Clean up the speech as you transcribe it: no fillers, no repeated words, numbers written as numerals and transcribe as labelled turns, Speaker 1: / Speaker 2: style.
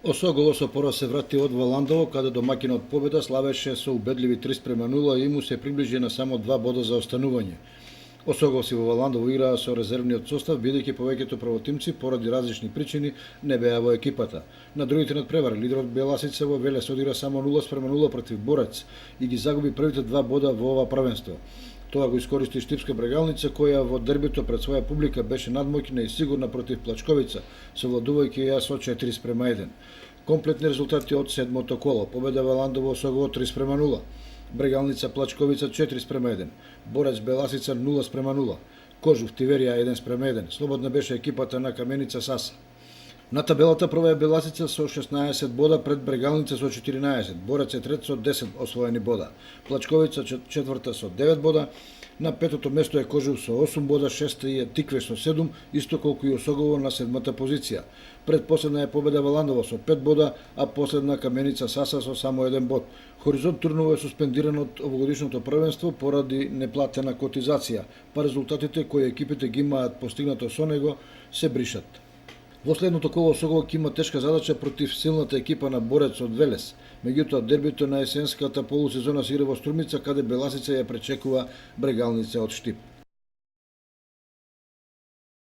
Speaker 1: Осогово со пораз се врати од Валандово, каде домаќинот победа славеше со убедливи 3:0 и му се приближи на само 2 бода за останување. Осоговци во Валандово играа со резервниот состав, бидејќи повеќето правотимци поради различни причини не беа во екипата. На другите надпревари лидерот Беласица во Велес одигра само 0:0 против Борец и ги загуби првите 2 бода во ова првенство. Тоа го искористи Штипска Брегалница, која во дербито пред своја публика беше надмоќна и сигурна против Плачковица, совладувајќи ја со 4:1. Комплетни резултати од седмото коло: победа Валандово Осогово 3:0, Брегалница Плачковица 4:1, Борец Беласица 0:0, Кожув Тиверија 1:1. Слободна беше екипата на Каменица Саса. На табелата прва е Беласица со 16 бода пред Брегалница со 14, Борец е трет со 10 освоени бода, Плачковица четврта со 9 бода, на петото место е Кожув со 8 бода, шеста е Тикве со 7, исто колку и Осогово на седмата позиција. Предпоследна е победа Валандово со 5 бода, а последна Каменица Саса со само 1 бод. Хоризонт Турново е суспендиран од овогодишното првенство поради неплатена котизација, па резултатите кои екипите ги имаат постигнато со него се бришат. Во следното коло Осогово ќе има тешка задача против силната екипа на Борец од Велес. Меѓутоа дербито на есенската полусезона се игра во Струмица, каде Беласица ја пречекува Брегалница од Штип.